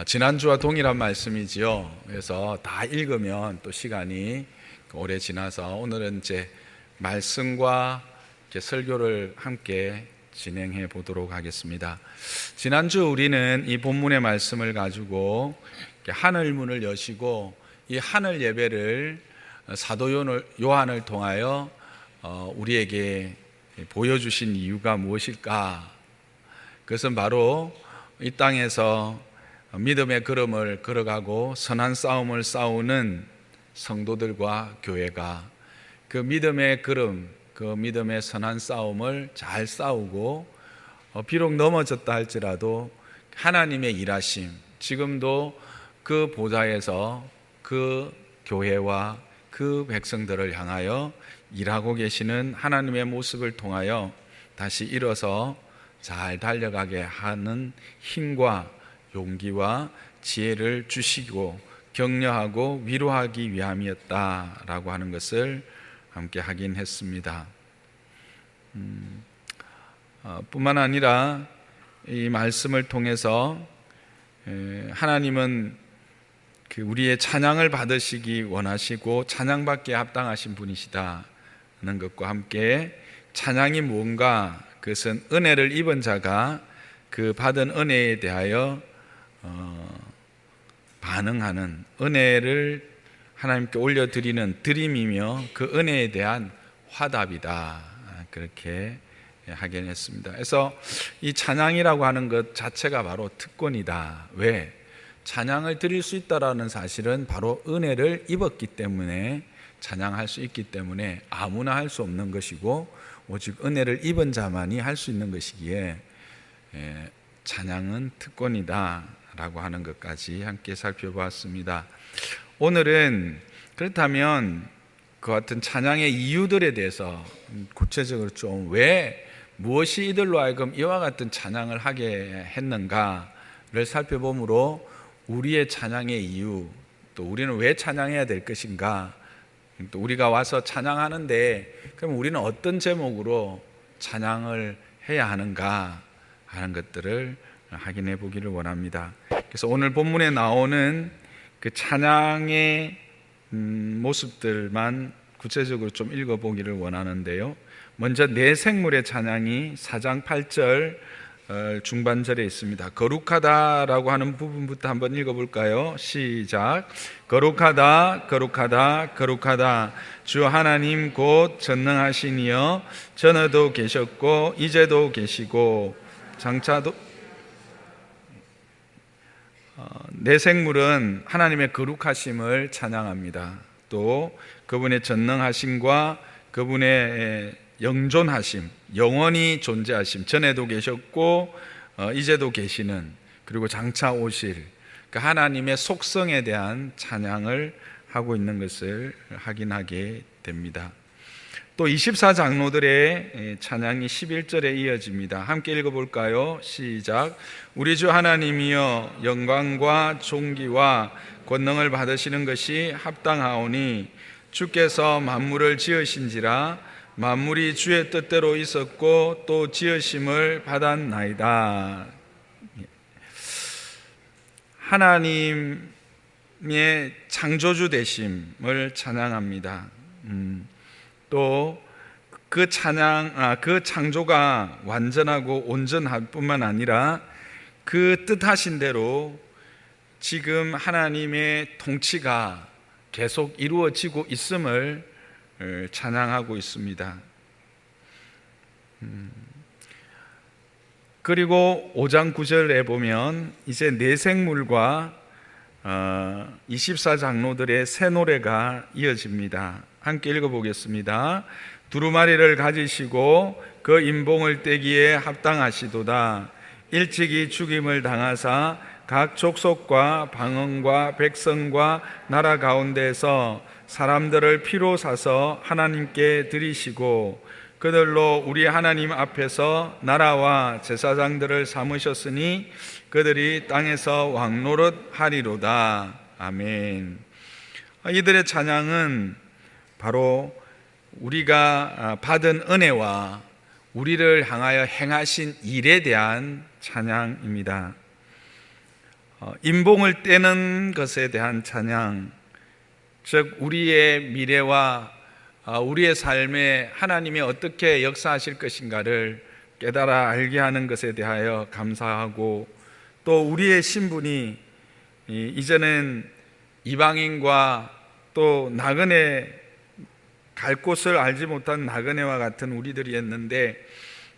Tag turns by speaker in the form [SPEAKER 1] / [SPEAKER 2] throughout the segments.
[SPEAKER 1] 지난주와 동일한 말씀이지요. 그래서 다 읽으면 또 시간이 오래 지나서 오늘은 이제 말씀과 이렇게 설교를 함께 진행해 보도록 하겠습니다. 지난주 우리는 이 본문의 말씀을 가지고 하늘 문을 여시고 이 하늘 예배를 사도 요한을 통하여 우리에게 보여주신 이유가 무엇일까? 그것은 바로 이 땅에서 믿음의 걸음을 걸어가고 선한 싸움을 싸우는 성도들과 교회가 그 믿음의 걸음, 그 믿음의 선한 싸움을 잘 싸우고 비록 넘어졌다 할지라도 하나님의 일하심, 지금도 그 보좌에서 그 교회와 그 백성들을 향하여 일하고 계시는 하나님의 모습을 통하여 다시 일어서 잘 달려가게 하는 힘과 용기와 지혜를 주시고 격려하고 위로하기 위함이었다라고 하는 것을 함께 확인했습니다. 뿐만 아니라 이 말씀을 통해서 하나님은 우리의 찬양을 받으시기 원하시고 찬양받기에 합당하신 분이시다는 것과 함께 찬양이 무언가, 그것은 은혜를 입은 자가 그 받은 은혜에 대하여 반응하는, 은혜를 하나님께 올려드리는 드림이며 그 은혜에 대한 화답이다, 그렇게 확인했습니다. 그래서 이 찬양이라고 하는 것 자체가 바로 특권이다. 왜? 찬양을 드릴 수 있다라는 사실은 바로 은혜를 입었기 때문에 찬양할 수 있기 때문에 아무나 할 수 없는 것이고 오직 은혜를 입은 자만이 할 수 있는 것이기에 찬양은 특권이다 라고 하는 것까지 함께 살펴보았습니다. 오늘은 그렇다면 그 같은 찬양의 이유들에 대해서 구체적으로 좀 무엇이 이들로 하여금 이와 같은 찬양을 하게 했는가를 살펴보므로 우리의 찬양의 이유, 또 우리는 왜 찬양해야 될 것인가, 또 우리가 와서 찬양하는데 그럼 우리는 어떤 제목으로 찬양을 해야 하는가 하는 것들을 확인해 보기를 원합니다. 그래서 오늘 본문에 나오는 그 찬양의 모습들만 구체적으로 좀 읽어보기를 원하는데요. 먼저 내 생물의 찬양이 4장 8절 중반절에 있습니다. 거룩하다라고 하는 부분부터 한번 읽어볼까요? 시작. 거룩하다 거룩하다 거룩하다 주 하나님 곧 전능하시니여 전에도 계셨고 이제도 계시고 장차도. 내 생물은 하나님의 거룩하심을 찬양합니다. 또 그분의 전능하심과 그분의 영존하심, 영원히 존재하심, 전에도 계셨고 이제도 계시는, 그리고 장차 오실 그 하나님의 속성에 대한 찬양을 하고 있는 것을 확인하게 됩니다. 또 24장로들의 찬양이 11절에 이어집니다. 함께 읽어볼까요? 시작. 우리 주 하나님이여 영광과 존귀와 권능을 받으시는 것이 합당하오니 주께서 만물을 지으신지라 만물이 주의 뜻대로 있었고 또 지으심을 받았나이다. 하나님의 창조주 되심을 찬양합니다. 또 그 창조가 완전하고 온전할 뿐만 아니라 그 뜻하신 대로 지금 하나님의 통치가 계속 이루어지고 있음을 찬양하고 있습니다. 그리고 5장 9절에 보면 이제 내 생물과 24장로들의 새 노래가 이어집니다. 함께 읽어보겠습니다. 두루마리를 가지시고 그 인봉을 떼기에 합당하시도다. 일찍이 죽임을 당하사 각 족속과 방언과 백성과 나라 가운데서 사람들을 피로 사서 하나님께 드리시고 그들로 우리 하나님 앞에서 나라와 제사장들을 삼으셨으니 그들이 땅에서 왕노릇 하리로다. 아멘. 이들의 찬양은 바로 우리가 받은 은혜와 우리를 향하여 행하신 일에 대한 찬양입니다. 인봉을 떼는 것에 대한 찬양, 즉 우리의 미래와 우리의 삶에 하나님이 어떻게 역사하실 것인가를 깨달아 알게 하는 것에 대하여 감사하고, 또 우리의 신분이 이제는 이방인과 또 나그네, 갈 곳을 알지 못한 나그네와 같은 우리들이었는데,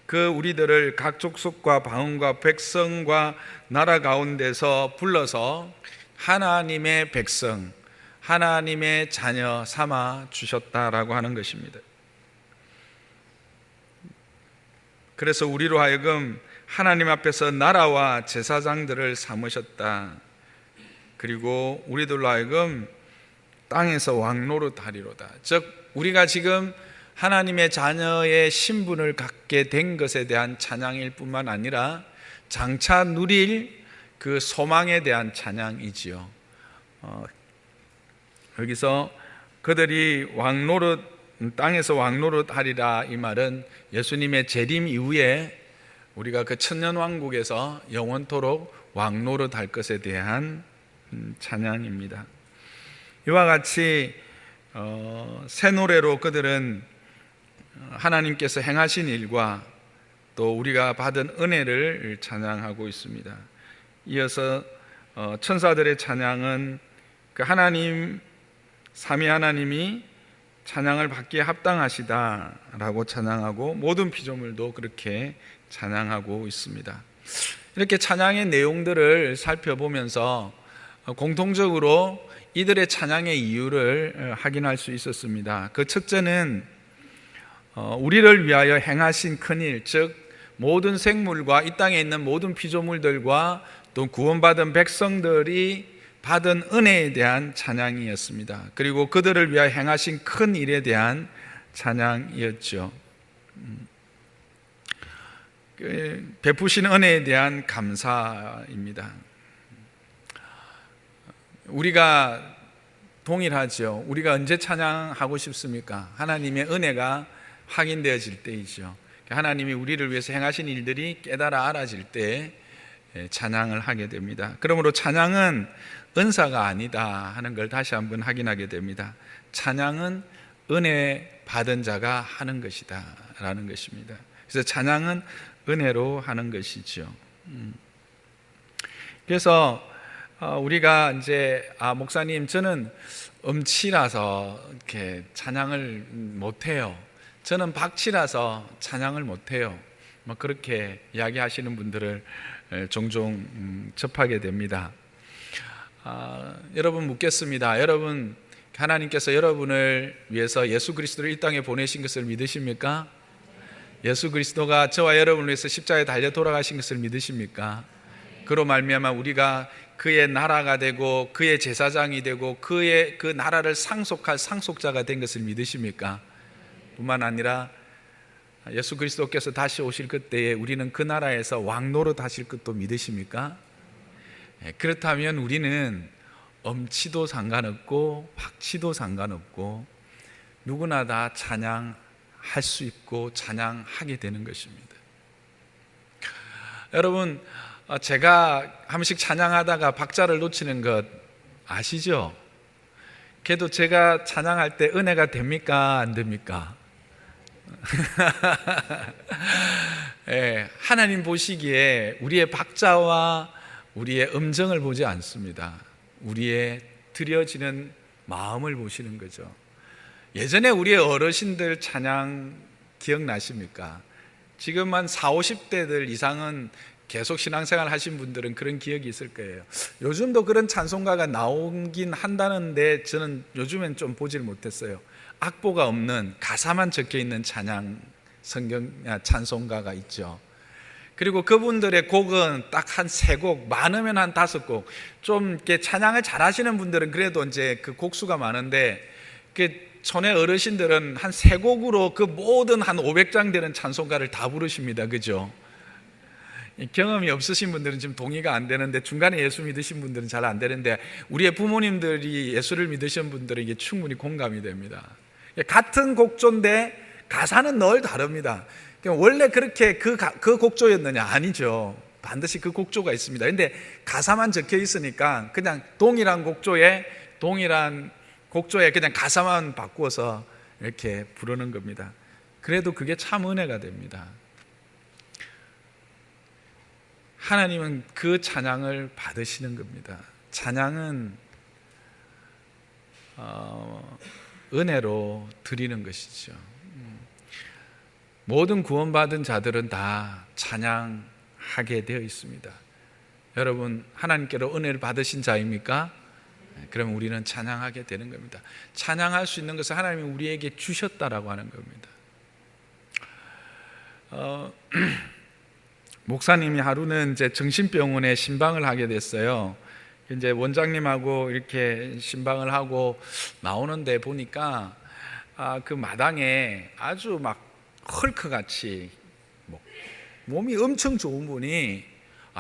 [SPEAKER 1] 그 우리들을 각 족속과 방언과 백성과 나라 가운데서 불러서 하나님의 백성, 하나님의 자녀 삼아 주셨다라고 하는 것입니다. 그래서 우리로 하여금 하나님 앞에서 나라와 제사장들을 삼으셨다. 그리고 우리들로 하여금 땅에서 왕노릇하리로다. 즉 우리가 지금 하나님의 자녀의 신분을 갖게 된 것에 대한 찬양일 뿐만 아니라 장차 누릴 그 소망에 대한 찬양이지요. 여기서 그들이 땅에서 왕노릇하리라, 이 말은 예수님의 재림 이후에 우리가 그 천년왕국에서 영원토록 왕노릇할 것에 대한 찬양입니다. 이와 같이 새 노래로 그들은 하나님께서 행하신 일과 또 우리가 받은 은혜를 찬양하고 있습니다. 이어서 천사들의 찬양은 그 하나님, 삼위 하나님이 찬양을 받기에 합당하시다라고 찬양하고, 모든 피조물도 그렇게 찬양하고 있습니다. 이렇게 찬양의 내용들을 살펴보면서 공통적으로 이들의 찬양의 이유를 확인할 수 있었습니다. 그 첫째는 우리를 위하여 행하신 큰일, 즉 모든 생물과 이 땅에 있는 모든 피조물들과 또 구원받은 백성들이 받은 은혜에 대한 찬양이었습니다. 그리고 그들을 위하여 행하신 큰 일에 대한 찬양이었죠. 베푸신 은혜에 대한 감사입니다. 우리가 동일하죠. 우리가 언제 찬양하고 싶습니까? 하나님의 은혜가 확인되어질 때이죠. 하나님이 우리를 위해서 행하신 일들이 깨달아 알아질 때 찬양을 하게 됩니다. 그러므로 찬양은 은사가 아니다 하는 걸 다시 한번 확인하게 됩니다. 찬양은 은혜 받은 자가 하는 것이다 라는 것입니다. 그래서 찬양은 은혜로 하는 것이죠. 그래서 우리가 이제 목사님, 저는 음치라서 이렇게 찬양을 못해요. 저는 박치라서 찬양을 못해요. 그렇게 이야기하시는 분들을 종종 접하게 됩니다. 여러분 묻겠습니다. 여러분, 하나님께서 여러분을 위해서 예수 그리스도를 이 땅에 보내신 것을 믿으십니까? 예수 그리스도가 저와 여러분을 위해서 십자가에 달려 돌아가신 것을 믿으십니까? 그로 말미암아 우리가 그의 나라가 되고 그의 제사장이 되고 그의 그 나라를 상속할 상속자가 된 것을 믿으십니까? 뿐만 아니라 예수 그리스도께서 다시 오실 그때에 우리는 그 나라에서 왕노릇 하실 것도 믿으십니까? 그렇다면 우리는 엄치도 상관없고 박치도 상관없고 누구나 다 찬양할 수 있고 찬양하게 되는 것입니다. 여러분, 제가 한 번씩 찬양하다가 박자를 놓치는 것 아시죠? 그래도 제가 찬양할 때 은혜가 됩니까? 안 됩니까? 네, 하나님 보시기에 우리의 박자와 우리의 음정을 보지 않습니다. 우리의 드려지는 마음을 보시는 거죠. 예전에 우리의 어르신들 찬양 기억나십니까? 지금 한 40, 50대들 이상은 계속 신앙생활 하신 분들은 그런 기억이 있을 거예요. 요즘도 그런 찬송가가 나오긴 한다는데 저는 요즘엔 좀 보질 못했어요. 악보가 없는 가사만 적혀 있는 찬송가가 있죠. 그리고 그분들의 곡은 딱 한 3곡, 많으면 한 5곡. 좀 이렇게 찬양을 잘하시는 분들은 그래도 이제 그 곡수가 많은데, 그 전에 어르신들은 한 3곡으로 그 모든 한 500장 되는 찬송가를 다 부르십니다. 그죠? 경험이 없으신 분들은 지금 동의가 안 되는데, 중간에 예수 믿으신 분들은 잘 안 되는데, 우리의 부모님들이 예수를 믿으신 분들은 이게 충분히 공감이 됩니다. 같은 곡조인데 가사는 늘 다릅니다. 원래 그렇게 그 곡조였느냐? 아니죠. 반드시 그 곡조가 있습니다. 근데 가사만 적혀 있으니까 그냥 동일한 곡조에 그냥 가사만 바꾸어서 이렇게 부르는 겁니다. 그래도 그게 참 은혜가 됩니다. 하나님은 그 찬양을 받으시는 겁니다. 찬양은 은혜로 드리는 것이죠. 모든 구원받은 자들은 다 찬양하게 되어 있습니다. 여러분, 하나님께로 은혜를 받으신 자입니까? 그러면 우리는 찬양하게 되는 겁니다. 찬양할 수 있는 것을 하나님이 우리에게 주셨다라고 하는 겁니다. 목사님이 하루는 이제 정신병원에 신방을 하게 됐어요. 이제 원장님하고 이렇게 신방을 하고 나오는데 보니까 그 마당에 아주 막 헐크같이 몸이 엄청 좋은 분이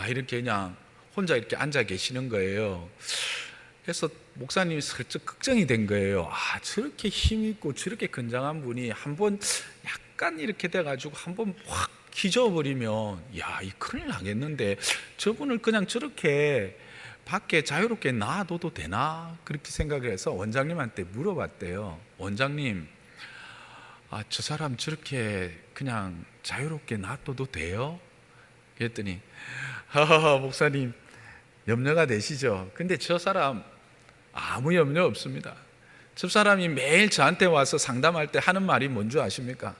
[SPEAKER 1] 이렇게 그냥 혼자 이렇게 앉아 계시는 거예요. 그래서 목사님이 슬쩍 걱정이 된 거예요. 저렇게 힘있고 저렇게 건장한 분이 한번 약간 이렇게 돼가지고 한번 확 기저버리면 이 큰일 나겠는데 저분을 그냥 저렇게 밖에 자유롭게 놔둬도 되나? 그렇게 생각을 해서 원장님한테 물어봤대요. 원장님, 저 사람 저렇게 그냥 자유롭게 놔둬도 돼요? 그랬더니 목사님 염려가 되시죠? 근데 저 사람 아무 염려 없습니다. 저 사람이 매일 저한테 와서 상담할 때 하는 말이 뭔지 아십니까?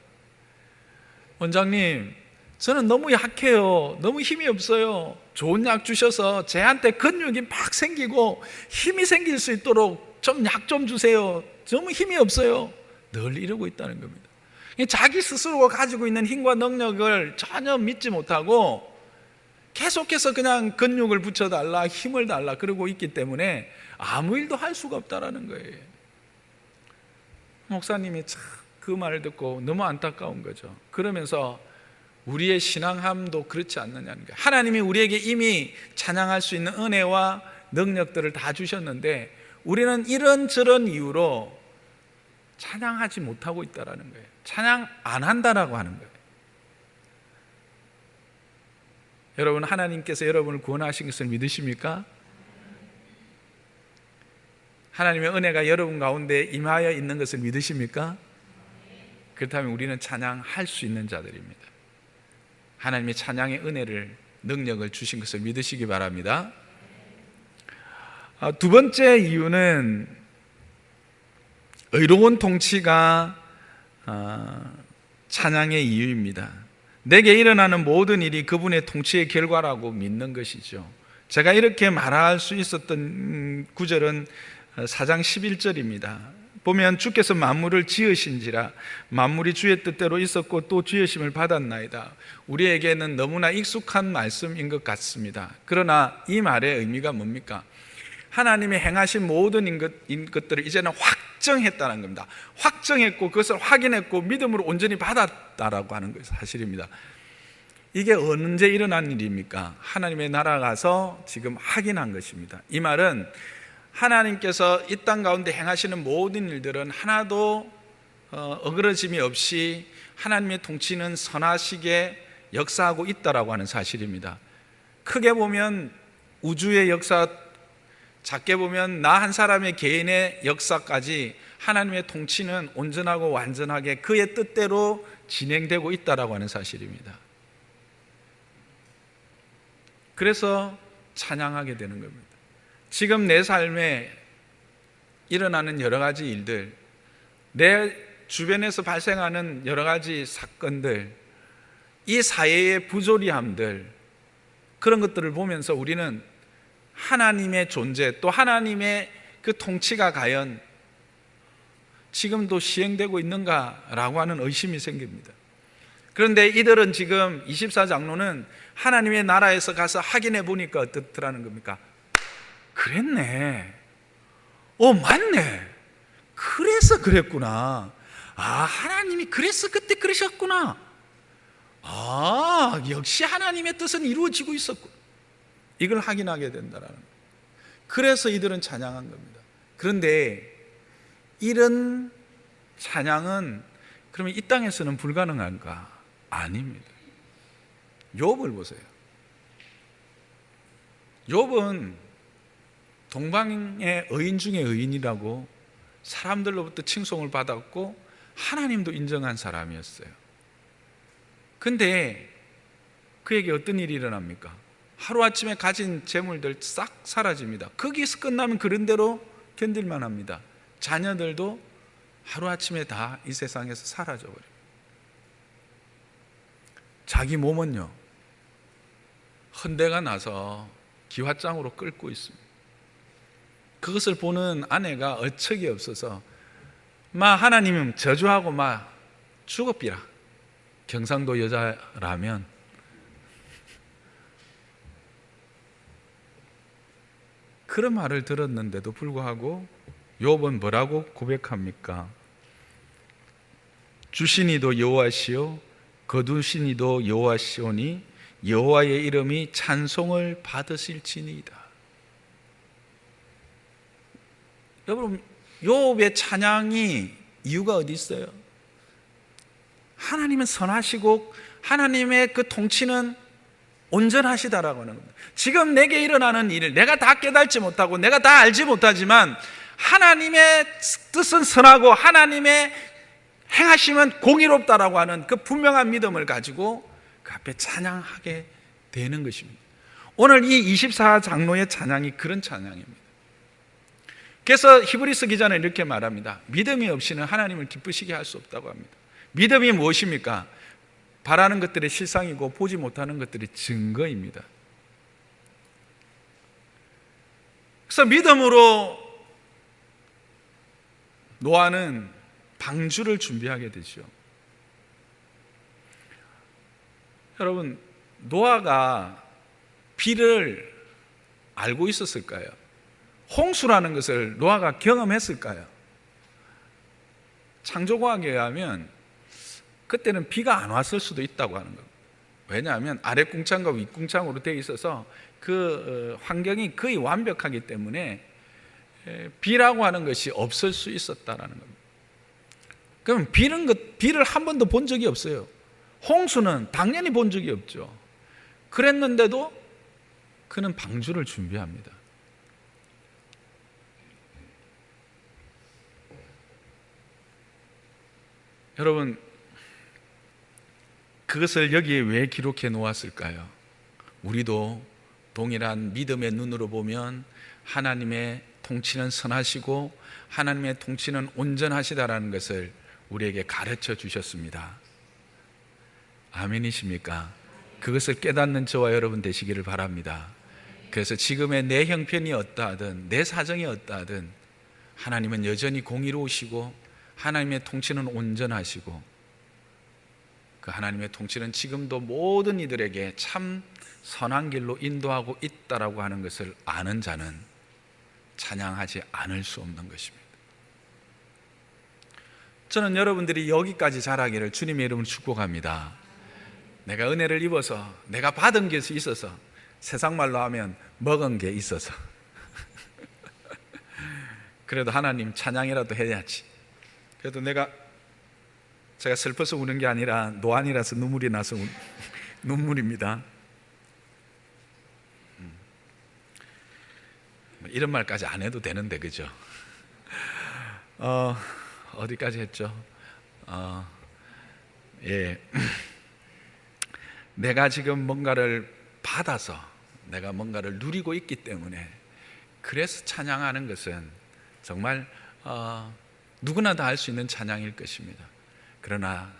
[SPEAKER 1] 원장님, 저는 너무 약해요. 너무 힘이 없어요. 좋은 약 주셔서 제한테 근육이 막 생기고 힘이 생길 수 있도록 좀 약 좀 주세요. 너무 힘이 없어요. 늘 이러고 있다는 겁니다. 자기 스스로가 가지고 있는 힘과 능력을 전혀 믿지 못하고 계속해서 그냥 근육을 붙여달라, 힘을 달라 그러고 있기 때문에 아무 일도 할 수가 없다라는 거예요. 목사님이 참 그 말을 듣고 너무 안타까운 거죠. 그러면서 우리의 신앙함도 그렇지 않느냐는 거예요. 하나님이 우리에게 이미 찬양할 수 있는 은혜와 능력들을 다 주셨는데 우리는 이런저런 이유로 찬양하지 못하고 있다는 거예요. 찬양 안 한다라고 하는 거예요. 여러분, 하나님께서 여러분을 구원하신 것을 믿으십니까? 하나님의 은혜가 여러분 가운데 임하여 있는 것을 믿으십니까? 그렇다면 우리는 찬양할 수 있는 자들입니다. 하나님의 찬양의 은혜를, 능력을 주신 것을 믿으시기 바랍니다. 두 번째 이유는 의로운 통치가 찬양의 이유입니다. 내게 일어나는 모든 일이 그분의 통치의 결과라고 믿는 것이죠. 제가 이렇게 말할 수 있었던 구절은 4장 11절입니다. 보면 주께서 만물을 지으신지라 만물이 주의 뜻대로 있었고 또 지으심을 받았나이다. 우리에게는 너무나 익숙한 말씀인 것 같습니다. 그러나 이 말의 의미가 뭡니까? 하나님이 행하신 모든 것들을 이제는 확정했다는 겁니다. 확정했고 그것을 확인했고 믿음으로 온전히 받았다라고 하는 것이 사실입니다. 이게 언제 일어난 일입니까? 하나님의 나라 가서 지금 확인한 것입니다. 이 말은 하나님께서 이 땅 가운데 행하시는 모든 일들은 하나도 어그러짐이 없이 하나님의 통치는 선하시게 역사하고 있다라고 하는 사실입니다. 크게 보면 우주의 역사, 작게 보면 나 한 사람의 개인의 역사까지 하나님의 통치는 온전하고 완전하게 그의 뜻대로 진행되고 있다라고 하는 사실입니다. 그래서 찬양하게 되는 겁니다. 지금 내 삶에 일어나는 여러 가지 일들, 내 주변에서 발생하는 여러 가지 사건들, 이 사회의 부조리함들, 그런 것들을 보면서 우리는 하나님의 존재, 또 하나님의 그 통치가 과연 지금도 시행되고 있는가라고 하는 의심이 생깁니다. 그런데 이들은 지금 24장로는 하나님의 나라에서 가서 확인해 보니까 어떻더라는 겁니까? 그랬네. 맞네. 그래서 그랬구나. 하나님이 그래서 그때 그러셨구나. 역시 하나님의 뜻은 이루어지고 있었구나. 이걸 확인하게 된다라는 거예요. 그래서 이들은 찬양한 겁니다. 그런데 이런 찬양은 그러면 이 땅에서는 불가능한가? 아닙니다. 욥을 보세요. 욥은 동방의 의인 중에 의인이라고 사람들로부터 칭송을 받았고 하나님도 인정한 사람이었어요. 근데 그에게 어떤 일이 일어납니까? 하루아침에 가진 재물들 싹 사라집니다. 거기서 끝나면 그런 대로 견딜만 합니다. 자녀들도 하루아침에 다 이 세상에서 사라져버려요. 자기 몸은요, 헌대가 나서 기왓장으로 끓고 있습니다. 그것을 보는 아내가 어처구니 없어서 하나님은 저주하고 죽어비라. 경상도 여자라면 그런 말을 들었는데도 불구하고 욥은 뭐라고 고백합니까? 주시니도 여호와시요 거두시니도 여호와시오니 여호와의 이름이 찬송을 받으실지니이다. 여러분, 욥의 찬양이 이유가 어디 있어요? 하나님은 선하시고 하나님의 그 통치는 온전하시다라고 하는 겁니다. 지금 내게 일어나는 일을 내가 다 깨닫지 못하고 내가 다 알지 못하지만 하나님의 뜻은 선하고 하나님의 행하심은 공의롭다라고 하는 그 분명한 믿음을 가지고 그 앞에 찬양하게 되는 것입니다. 오늘 이 24장로의 찬양이 그런 찬양입니다. 그래서 히브리서 기자는 이렇게 말합니다. 믿음이 없이는 하나님을 기쁘시게 할 수 없다고 합니다. 믿음이 무엇입니까? 바라는 것들의 실상이고 보지 못하는 것들의 증거입니다. 그래서 믿음으로 노아는 방주를 준비하게 되죠. 여러분, 노아가 비를 알고 있었을까요? 홍수라는 것을 노아가 경험했을까요? 창조과학에 의하면 그때는 비가 안 왔을 수도 있다고 하는 겁니다. 왜냐하면 아래 궁창과 윗 궁창으로 되어 있어서 그 환경이 거의 완벽하기 때문에 비라고 하는 것이 없을 수 있었다라는 겁니다. 그럼 비를 한 번도 본 적이 없어요. 홍수는 당연히 본 적이 없죠. 그랬는데도 그는 방주를 준비합니다. 여러분, 그것을 여기에 왜 기록해 놓았을까요? 우리도 동일한 믿음의 눈으로 보면 하나님의 통치는 선하시고 하나님의 통치는 온전하시다라는 것을 우리에게 가르쳐 주셨습니다. 아멘이십니까? 그것을 깨닫는 저와 여러분 되시기를 바랍니다. 그래서 지금의 내 형편이 어떠하든 내 사정이 어떠하든 하나님은 여전히 공의로우시고 하나님의 통치는 온전하시고 그 하나님의 통치는 지금도 모든 이들에게 참 선한 길로 인도하고 있다라고 하는 것을 아는 자는 찬양하지 않을 수 없는 것입니다. 저는 여러분들이 여기까지 자라기를 주님의 이름으로 축복합니다. 내가 은혜를 입어서 내가 받은 것이 있어서, 세상 말로 하면 먹은 게 있어서 그래도 하나님 찬양이라도 해야지. 그래도 제가 슬퍼서 우는 게 아니라 노안이라서 눈물이 나서 눈물입니다. 이런 말까지 안 해도 되는데, 그죠? 어디까지 했죠? 내가 지금 뭔가를 받아서 내가 뭔가를 누리고 있기 때문에 그래서 찬양하는 것은 정말 누구나 다 할 수 있는 찬양일 것입니다. 그러나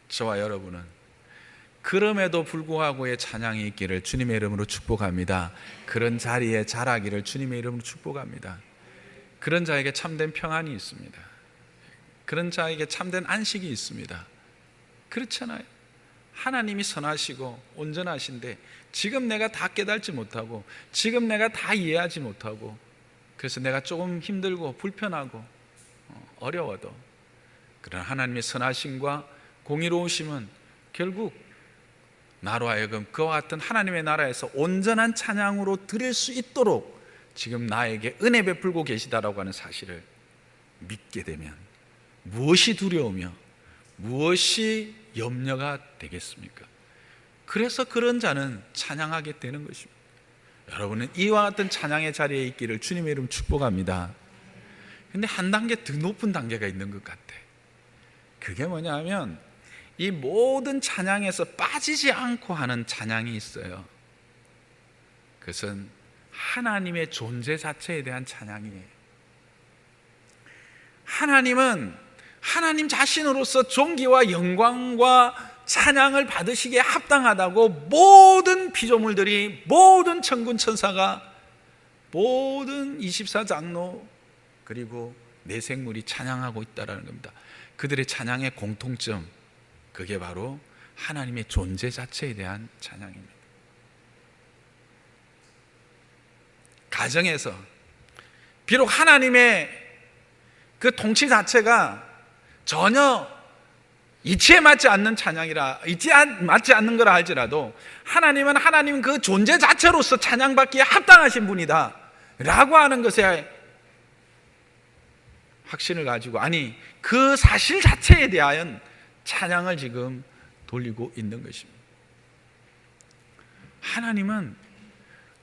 [SPEAKER 1] 저와 여러분은 그럼에도 불구하고의 찬양이 있기를 주님의 이름으로 축복합니다. 그런 자리에 자라기를 주님의 이름으로 축복합니다. 그런 자에게 참된 평안이 있습니다. 그런 자에게 참된 안식이 있습니다. 그렇잖아요. 하나님이 선하시고 온전하신데 지금 내가 다 깨닫지 못하고 지금 내가 다 이해하지 못하고 그래서 내가 조금 힘들고 불편하고 어려워도 그런 하나님의 선하심과 공의로우심은 결국 나로 하여금 그와 같은 하나님의 나라에서 온전한 찬양으로 드릴 수 있도록 지금 나에게 은혜 베풀고 계시다라고 하는 사실을 믿게 되면 무엇이 두려우며 무엇이 염려가 되겠습니까? 그래서 그런 자는 찬양하게 되는 것입니다. 여러분은 이와 같은 찬양의 자리에 있기를 주님의 이름 축복합니다. 근데 한 단계 더 높은 단계가 있는 것 같아. 그게 뭐냐 하면 이 모든 찬양에서 빠지지 않고 하는 찬양이 있어요. 그것은 하나님의 존재 자체에 대한 찬양이에요. 하나님은 하나님 자신으로서 존귀와 영광과 찬양을 받으시기에 합당하다고 모든 피조물들이, 모든 천군 천사가, 모든 24장로 그리고 내생물이 찬양하고 있다는 겁니다. 그들의 찬양의 공통점, 그게 바로 하나님의 존재 자체에 대한 찬양입니다. 가정에서 비록 하나님의 그 통치 자체가 전혀 이치에 맞지 않는 찬양이라, 이치에 맞지 않는 거라 할지라도 하나님은 하나님 그 존재 자체로서 찬양받기에 합당하신 분이다 라고 하는 것에 확신을 가지고, 아니 그 사실 자체에 대한 찬양을 지금 돌리고 있는 것입니다. 하나님은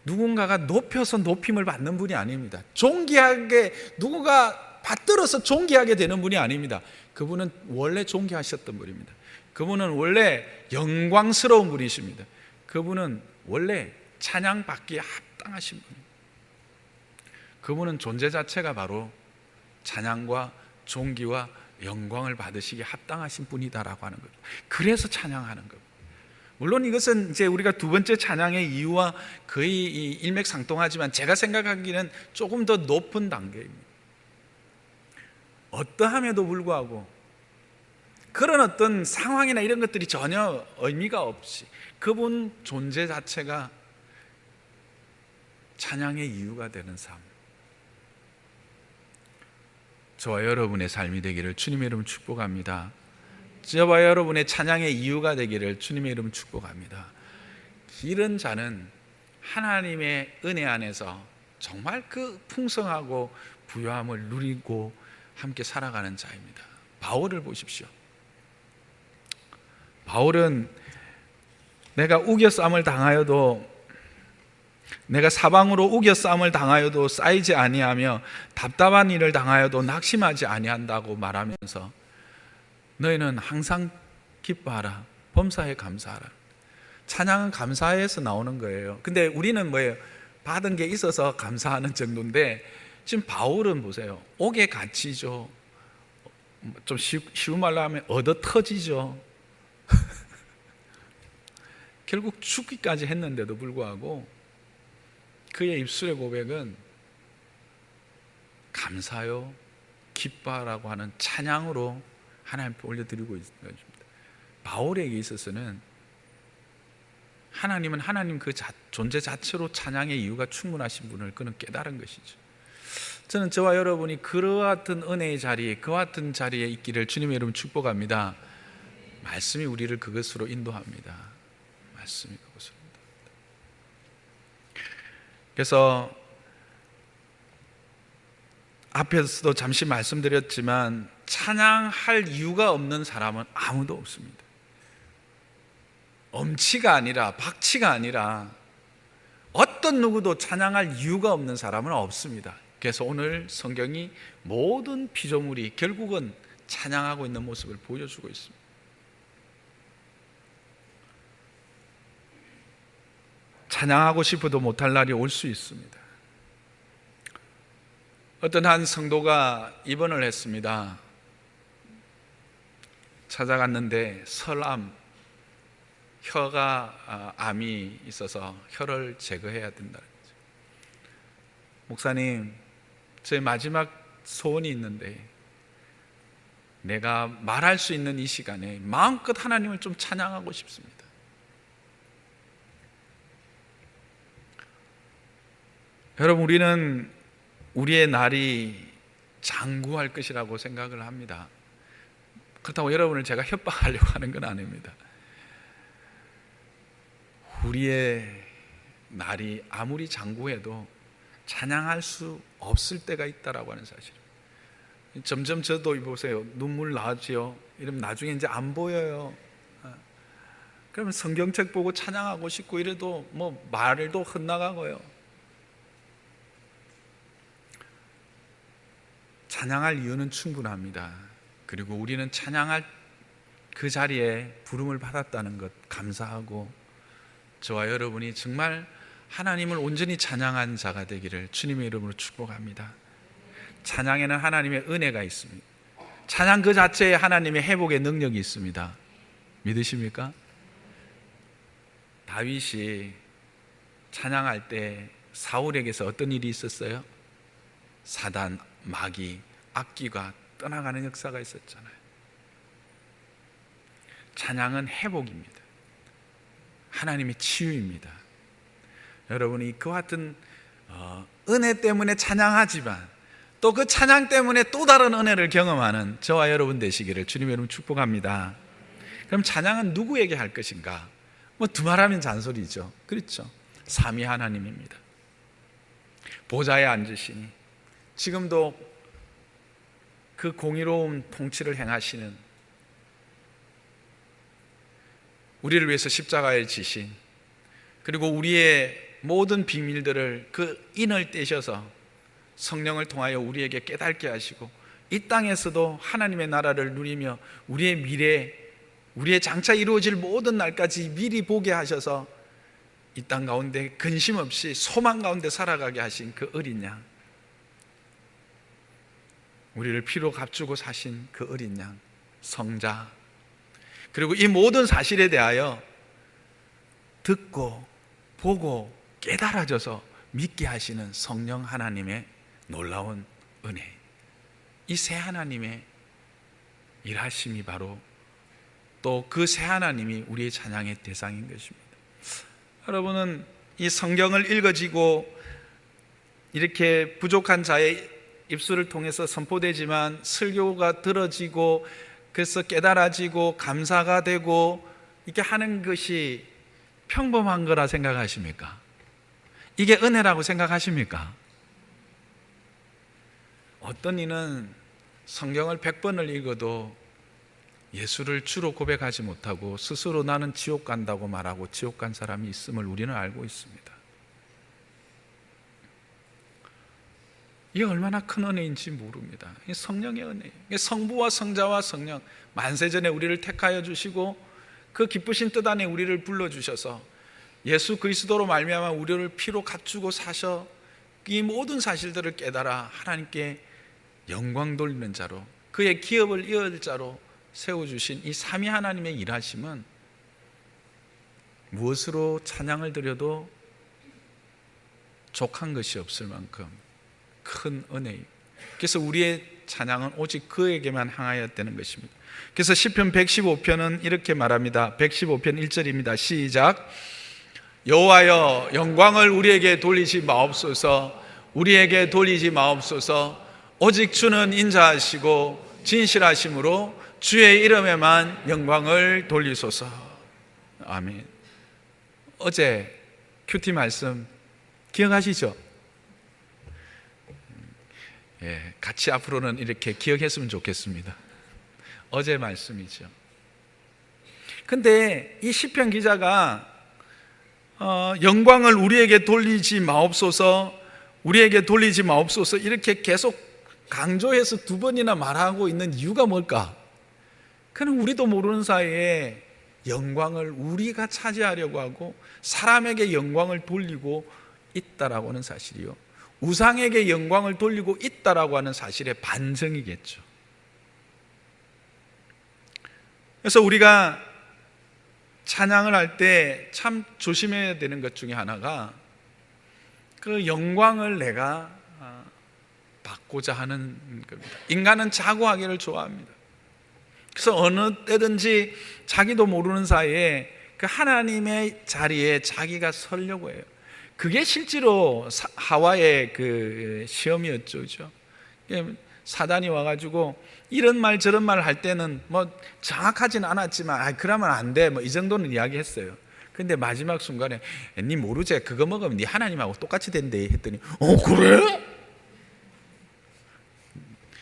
[SPEAKER 1] 누군가가 높여서 높임을 받는 분이 아닙니다. 존귀하게 누군가 받들어서 존귀하게 되는 분이 아닙니다. 그분은 원래 존귀하셨던 분입니다. 그분은 원래 영광스러운 분이십니다. 그분은 원래 찬양받기에 합당하신 분입니다. 그분은 존재 자체가 바로 찬양과 존귀와 영광을 받으시기에 합당하신 분이다라고 하는 거죠. 그래서 찬양하는 겁니다. 물론 이것은 이제 우리가 두 번째 찬양의 이유와 거의 일맥상통하지만 제가 생각하기에는 조금 더 높은 단계입니다. 어떠함에도 불구하고 그런 어떤 상황이나 이런 것들이 전혀 의미가 없이 그분 존재 자체가 찬양의 이유가 되는 삶, 저와 여러분의 삶이 되기를 주님의 이름 축복합니다. 저와 여러분의 찬양의 이유가 되기를 주님의 이름 축복합니다. 이런 자는 하나님의 은혜 안에서 정말 그 풍성하고 부요함을 누리고 함께 살아가는 자입니다. 바울을 보십시오. 바울은 내가 우겨싸움을 당하여도, 내가 사방으로 우겨싸움을 당하여도 쌓이지 아니하며 답답한 일을 당하여도 낙심하지 아니한다고 말하면서 너희는 항상 기뻐하라, 범사에 감사하라. 찬양은 감사해서 나오는 거예요. 근데 우리는 뭐예요? 받은 게 있어서 감사하는 정도인데 지금 바울은 보세요. 옥에 갇히죠. 좀 쉬운 말로 하면 얻어 터지죠. 결국 죽기까지 했는데도 불구하고 그의 입술의 고백은 감사요, 기뻐라고 하는 찬양으로 하나님께 올려드리고 있는 것입니다. 바울에게 있어서는 하나님은 하나님 그 존재 자체로 찬양의 이유가 충분하신 분을 그는 깨달은 것이죠. 저는 저와 여러분이 그와 같은 은혜의 자리에, 그와 같은 자리에 있기를 주님의 이름 축복합니다. 말씀이 우리를 그것으로 인도합니다. 말씀이 그것으로 인도합니다. 그래서 앞에서도 잠시 말씀드렸지만 찬양할 이유가 없는 사람은 아무도 없습니다. 엄치가 아니라 박치가 아니라 어떤 누구도 찬양할 이유가 없는 사람은 없습니다. 그래서 오늘 성경이 모든 피조물이 결국은 찬양하고 있는 모습을 보여주고 있습니다. 찬양하고 싶어도 못할 날이 올 수 있습니다. 어떤 한 성도가 입원을 했습니다. 찾아갔는데 설암, 혀가 암이 있어서 혀를 제거해야 된다는 거죠. 목사님, 제 마지막 소원이 있는데 내가 말할 수 있는 이 시간에 마음껏 하나님을 좀 찬양하고 싶습니다. 여러분, 우리는 우리의 날이 장구할 것이라고 생각을 합니다. 그렇다고 여러분을 제가 협박하려고 하는 건 아닙니다. 우리의 날이 아무리 장구해도 찬양할 수 없을 때가 있다라고 하는 사실. 점점 저도 보세요. 눈물 나지요. 이러면 나중에 이제 안 보여요. 그러면 성경책 보고 찬양하고 싶고 이래도 뭐 말도 헛나가고요. 찬양할 이유는 충분합니다. 그리고 우리는 찬양할 그 자리에 부름을 받았다는 것 감사하고, 저와 여러분이 정말 하나님을 온전히 찬양한 자가 되기를 주님의 이름으로 축복합니다. 찬양에는 하나님의 은혜가 있습니다. 찬양 그 자체에 하나님의 회복의 능력이 있습니다. 믿으십니까? 다윗이 찬양할 때 사울에게서 어떤 일이 있었어요? 사단, 마귀, 악귀가 떠나가는 역사가 있었잖아요. 찬양은 회복입니다. 하나님의 치유입니다. 여러분이 그와 같은 은혜 때문에 찬양하지만 또 그 찬양 때문에 또 다른 은혜를 경험하는 저와 여러분 되시기를 주님의 이름으로 축복합니다. 그럼 찬양은 누구에게 할 것인가? 뭐 두말하면 잔소리죠. 그렇죠. 삼위 하나님입니다. 보좌에 앉으시니 지금도 그 공의로운 통치를 행하시는, 우리를 위해서 십자가에 지신, 그리고 우리의 모든 비밀들을 그 인을 떼셔서 성령을 통하여 우리에게 깨닫게 하시고 이 땅에서도 하나님의 나라를 누리며 우리의 미래, 우리의 장차 이루어질 모든 날까지 미리 보게 하셔서 이 땅 가운데 근심 없이 소망 가운데 살아가게 하신 그 어린 양, 우리를 피로 값주고 사신 그 어린 양, 성자, 그리고 이 모든 사실에 대하여 듣고 보고 깨달아져서 믿게 하시는 성령 하나님의 놀라운 은혜, 이 새 하나님의 일하심이 바로 또 그 새 하나님이 우리의 찬양의 대상인 것입니다. 여러분은 이 성경을 읽어지고 이렇게 부족한 자의 입술을 통해서 선포되지만 설교가 들어지고 그래서 깨달아지고 감사가 되고 이렇게 하는 것이 평범한 거라 생각하십니까? 이게 은혜라고 생각하십니까? 어떤 이는 성경을 100번을 읽어도 예수를 주로 고백하지 못하고 스스로 나는 지옥 간다고 말하고 지옥 간 사람이 있음을 우리는 알고 있습니다. 이게 얼마나 큰 은혜인지 모릅니다. 이게 성령의 은혜예요. 이게 성부와 성자와 성령, 만세전에 우리를 택하여 주시고 그 기쁘신 뜻 안에 우리를 불러주셔서 예수 그리스도로 말미암아 우리를 피로 값주고 사셔 이 모든 사실들을 깨달아 하나님께 영광 돌리는 자로, 그의 기업을 이을 자로 세워주신 이 삼위 하나님의 일하심은 무엇으로 찬양을 드려도 족한 것이 없을 만큼 큰 은혜예요. 그래서 우리의 찬양은 오직 그에게만 향하였다는 것입니다. 그래서 시편 115편은 이렇게 말합니다. 115편 1절입니다. 시작. 여호와여 영광을 우리에게 돌리지 마옵소서. 우리에게 돌리지 마옵소서. 오직 주는 인자하시고 진실하심으로 주의 이름에만 영광을 돌리소서. 아멘. 어제 큐티 말씀 기억하시죠? 예, 같이 앞으로는 이렇게 기억했으면 좋겠습니다. 어제 말씀이죠. 근데 이 시편 기자가 영광을 우리에게 돌리지 마옵소서, 우리에게 돌리지 마옵소서 이렇게 계속 강조해서 두 번이나 말하고 있는 이유가 뭘까? 그는 우리도 모르는 사이에 영광을 우리가 차지하려고 하고 사람에게 영광을 돌리고 있다라고 하는 사실이요, 우상에게 영광을 돌리고 있다라고 하는 사실의 반증이겠죠. 그래서 우리가 찬양을 할 때 참 조심해야 되는 것 중에 하나가 그 영광을 내가 받고자 하는 겁니다. 인간은 자고하기를 좋아합니다. 그래서 어느 때든지 자기도 모르는 사이에 그 하나님의 자리에 자기가 서려고 해요. 그게 실제로 하와의 그 시험이었죠. 그죠? 사단이 와가지고 이런 말 저런 말 할 때는 뭐 정확하지는 않았지만 그러면 안 돼 뭐 이 정도는 이야기했어요. 근데 마지막 순간에 니 모르지? 그거 먹으면 니 하나님하고 똑같이 된대 했더니 그래?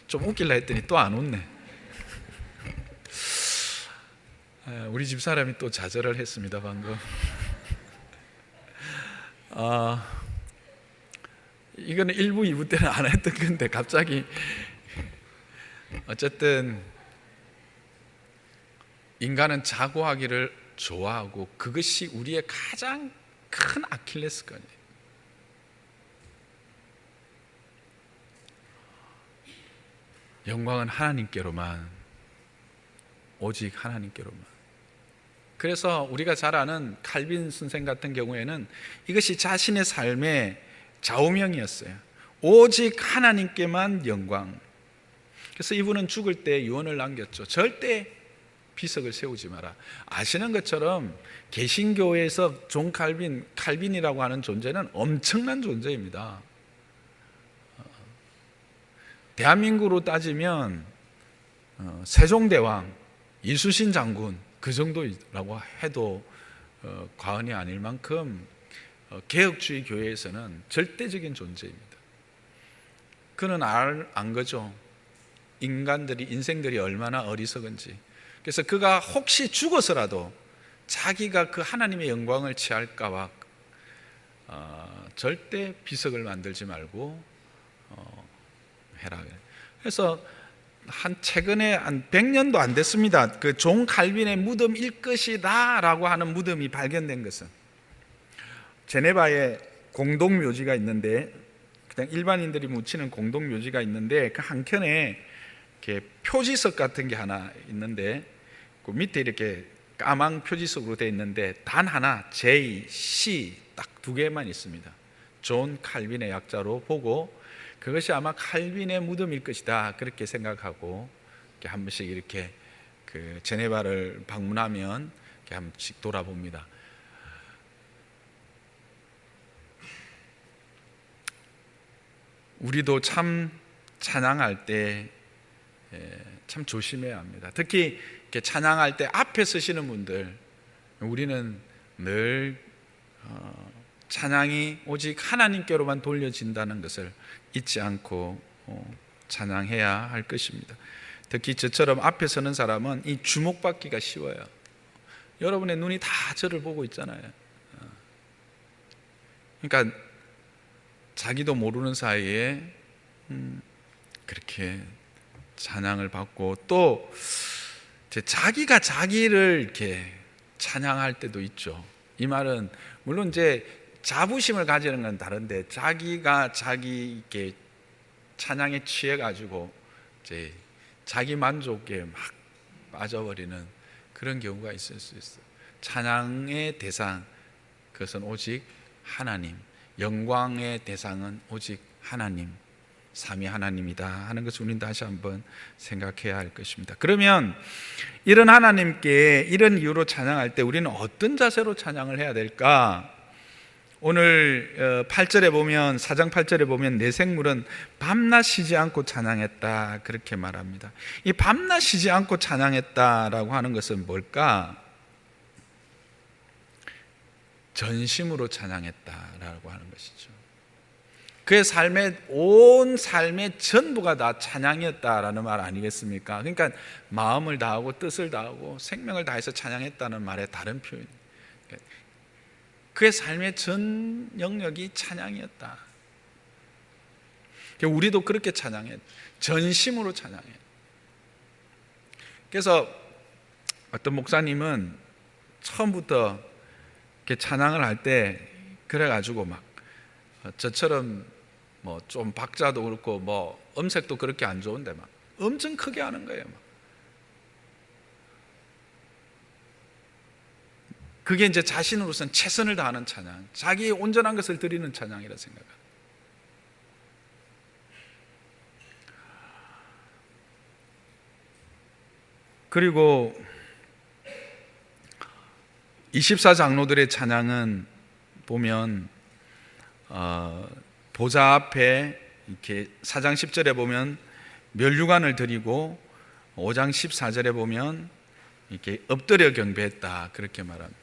[SPEAKER 1] 좀 웃길라 했더니 또 안 웃네. 우리 집 사람이 또 좌절을 했습니다 방금. 이거는 1부, 2부 때는 안 했던 건데 갑자기. 어쨌든 인간은 자고하기를 좋아하고 그것이 우리의 가장 큰 아킬레스건이에요. 영광은 하나님께로만, 오직 하나님께로만. 그래서 우리가 잘 아는 칼빈 선생 같은 경우에는 이것이 자신의 삶의 좌우명이었어요. 오직 하나님께만 영광. 그래서 이분은 죽을 때 유언을 남겼죠. 절대 비석을 세우지 마라. 아시는 것처럼 개신교에서 존 칼빈이라고 하는 존재는 엄청난 존재입니다. 대한민국으로 따지면 세종대왕, 이순신 장군 그 정도라고 해도 과언이 아닐 만큼 개혁주의 교회에서는 절대적인 존재입니다. 그는 안 거죠. 인생들이 얼마나 어리석은지. 그래서 그가 혹시 죽어서라도 자기가 그 하나님의 영광을 취할까 봐 절대 비석을 만들지 말고 해라. 그래서 최근에 한 100년도 안 됐습니다. 그 존 칼빈의 무덤일 것이다 라고 하는 무덤이 발견된 것은 제네바에 공동묘지가 있는데, 그냥 일반인들이 묻히는 공동묘지가 있는데 그 한켠에 이렇게 표지석 같은 게 하나 있는데 그 밑에 이렇게 까만 표지석으로 되어 있는데 단 하나 J, C 딱 두 개만 있습니다. 존 칼빈의 약자로 보고 그것이 아마 칼빈의 무덤일 것이다 그렇게 생각하고 이렇게 한 번씩 이렇게 그 제네바를 방문하면 이렇게 한 번씩 돌아봅니다. 우리도 참 찬양할 때 참 조심해야 합니다. 특히 이렇게 찬양할 때 앞에 서시는 분들, 우리는 늘 찬양이 오직 하나님께로만 돌려진다는 것을 잊지 않고 찬양해야 할 것입니다. 특히 저처럼 앞에 서는 사람은 이 주목받기가 쉬워요. 여러분의 눈이 다 저를 보고 있잖아요. 그러니까 자기도 모르는 사이에 그렇게 찬양을 받고 또 자기가 자기를 이렇게 찬양할 때도 있죠. 이 말은 물론 이제 자부심을 가지는 건 다른데 자기가 자기 이렇게 찬양에 취해 가지고 이제 자기 만족에 막 빠져버리는 그런 경우가 있을 수 있어요. 찬양의 대상 그것은 오직 하나님, 영광의 대상은 오직 하나님, 삼위 하나님이다 하는 것을 우리는 다시 한번 생각해야 할 것입니다. 그러면 이런 하나님께 이런 이유로 찬양할 때 우리는 어떤 자세로 찬양을 해야 될까? 오늘 8절에 보면 4장 8절에 보면 내 생물은 밤낮 쉬지 않고 찬양했다 그렇게 말합니다. 이 밤낮 쉬지 않고 찬양했다라고 하는 것은 뭘까? 전심으로 찬양했다라고 하는 것이죠. 그의 온 삶의 전부가 다 찬양이었다라는 말 아니겠습니까? 그러니까 마음을 다하고 뜻을 다하고 생명을 다해서 찬양했다는 말의 다른 표현. 그의 삶의 전 영역이 찬양이었다. 우리도 그렇게 찬양해, 전심으로 찬양해. 그래서 어떤 목사님은 처음부터 이렇게 찬양을 할 때 그래가지고 막 저처럼 뭐 좀 박자도 그렇고 뭐 음색도 그렇게 안 좋은데 막 엄청 크게 하는 거예요. 막. 그게 이제 자신으로서는 최선을 다하는 찬양, 자기의 온전한 것을 드리는 찬양이라 생각합니다. 그리고 24장로들의 찬양은 보면 보좌 앞에 이렇게 4장 10절에 보면 멸류관을 드리고 5장 14절에 보면 이렇게 엎드려 경배했다 그렇게 말합니다.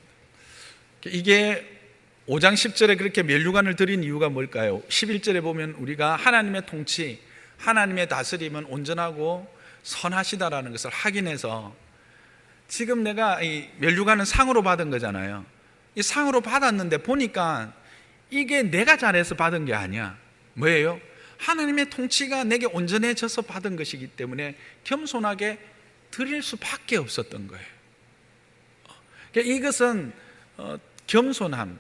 [SPEAKER 1] 이게 5장 10절에 그렇게 멸류관을 드린 이유가 뭘까요? 11절에 보면 우리가 하나님의 통치, 하나님의 다스림은 온전하고 선하시다라는 것을 확인해서 지금 내가 이 멸류관은 상으로 받은 거잖아요. 이 상으로 받았는데 보니까 이게 내가 잘해서 받은 게 아니야. 뭐예요? 하나님의 통치가 내게 온전해져서 받은 것이기 때문에 겸손하게 드릴 수밖에 없었던 거예요. 그러니까 이것은 겸손함,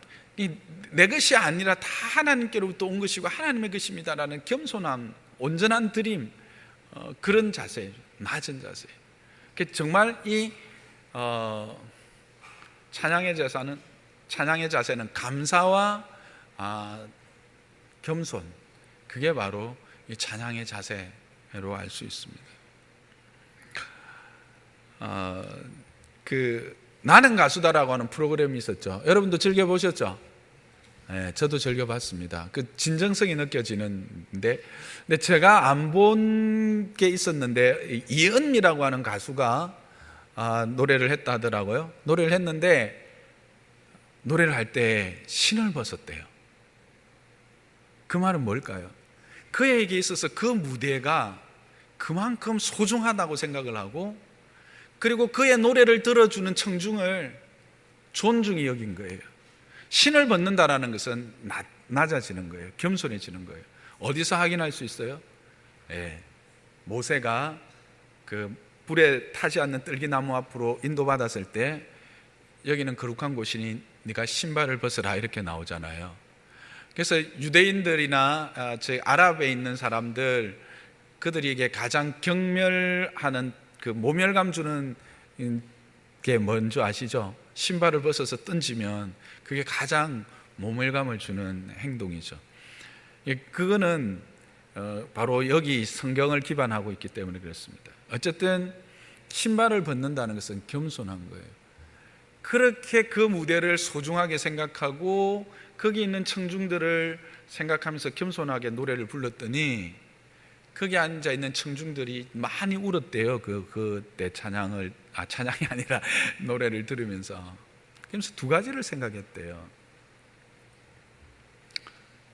[SPEAKER 1] 내 것이 아니라 다 하나님께로부터 온 것이고 하나님의 것입니다라는 겸손함, 온전한 드림, 그런 자세, 낮은 자세. 정말 이 찬양의 자세는 감사와 겸손, 그게 바로 이 찬양의 자세로 알 수 있습니다. 나는 가수다라고 하는 프로그램이 있었죠. 여러분도 즐겨보셨죠? 네, 저도 즐겨봤습니다. 그 진정성이 느껴지는데, 근데 제가 안 본 게 있었는데 이은미라고 하는 가수가 노래를 했다 하더라고요. 노래를 했는데 노래를 할 때 신을 벗었대요. 그 말은 뭘까요? 그에게 있어서 그 무대가 그만큼 소중하다고 생각을 하고, 그리고 그의 노래를 들어주는 청중을 존중히 여긴 거예요. 신을 벗는다라는 것은 낮아지는 거예요. 겸손해지는 거예요. 어디서 확인할 수 있어요? 모세가 그 불에 타지 않는 뜰기나무 앞으로 인도받았을 때 여기는 거룩한 곳이니 네가 신발을 벗으라 이렇게 나오잖아요. 그래서 유대인들이나 아랍에 있는 사람들, 그들에게 가장 경멸하는 그 모멸감 주는 게 뭔지 아시죠? 신발을 벗어서 던지면 그게 가장 모멸감을 주는 행동이죠. 그거는 바로 여기 성경을 기반하고 있기 때문에 그렇습니다. 어쨌든 신발을 벗는다는 것은 겸손한 거예요. 그렇게 그 무대를 소중하게 생각하고 거기 있는 청중들을 생각하면서 겸손하게 노래를 불렀더니 거기 앉아 있는 청중들이 많이 울었대요. 그때 찬양이 아니라 노래를 들으면서. 그러면서 두 가지를 생각했대요.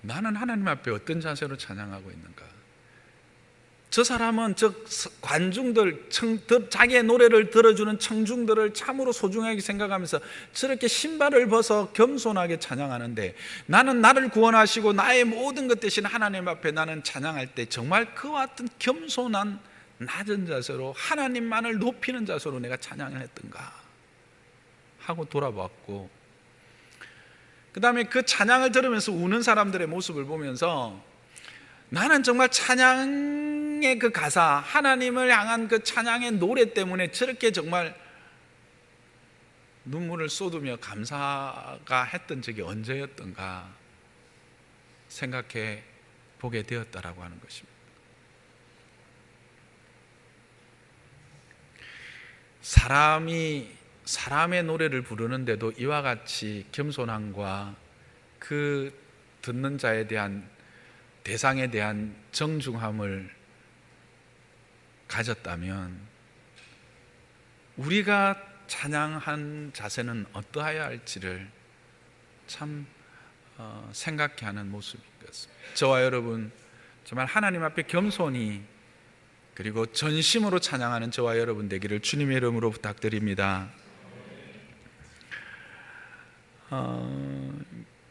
[SPEAKER 1] 나는 하나님 앞에 어떤 자세로 찬양하고 있는가? 저 사람은 관중들, 자기의 노래를 들어주는 청중들을 참으로 소중하게 생각하면서 저렇게 신발을 벗어 겸손하게 찬양하는데, 나는 나를 구원하시고 나의 모든 것 대신 하나님 앞에 나는 찬양할 때 정말 그와 같은 겸손한 낮은 자세로 하나님만을 높이는 자세로 내가 찬양을 했던가 하고 돌아봤고, 그 다음에 그 찬양을 들으면서 우는 사람들의 모습을 보면서 나는 정말 찬양의 그 가사, 하나님을 향한 그 찬양의 노래 때문에 저렇게 정말 눈물을 쏟으며 감사가 했던 적이 언제였던가 생각해 보게 되었다라고 하는 것입니다. 사람의 노래를 부르는데도 이와 같이 겸손함과 그 듣는 자에 대한, 대상에 대한 정중함을 가졌다면 우리가 찬양한 자세는 어떠해야 할지를 참 생각해 하는 모습인 것 같습니다. 저와 여러분 정말 하나님 앞에 겸손히 그리고 전심으로 찬양하는 저와 여러분 되기를 주님의 이름으로 부탁드립니다.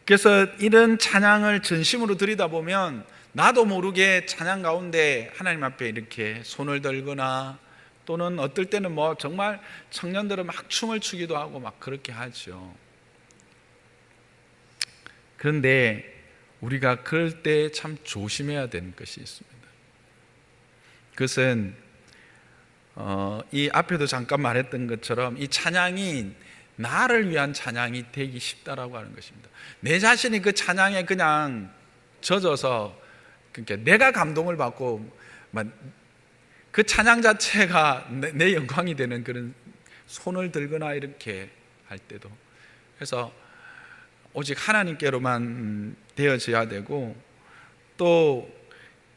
[SPEAKER 1] 그래서 이런 찬양을 전심으로 드리다 보면 나도 모르게 찬양 가운데 하나님 앞에 이렇게 손을 들거나, 또는 어떨 때는 정말 청년들은 막 춤을 추기도 하고 막 그렇게 하죠. 그런데 우리가 그럴 때 참 조심해야 되는 것이 있습니다. 그것은 이 앞에도 잠깐 말했던 것처럼 이 찬양이 나를 위한 찬양이 되기 쉽다라고 하는 것입니다. 내 자신이 그 찬양에 그냥 젖어서, 그러니까 내가 감동을 받고 그 찬양 자체가 내 영광이 되는 그런 손을 들거나 이렇게 할 때도, 그래서 오직 하나님께로만 되어져야 되고, 또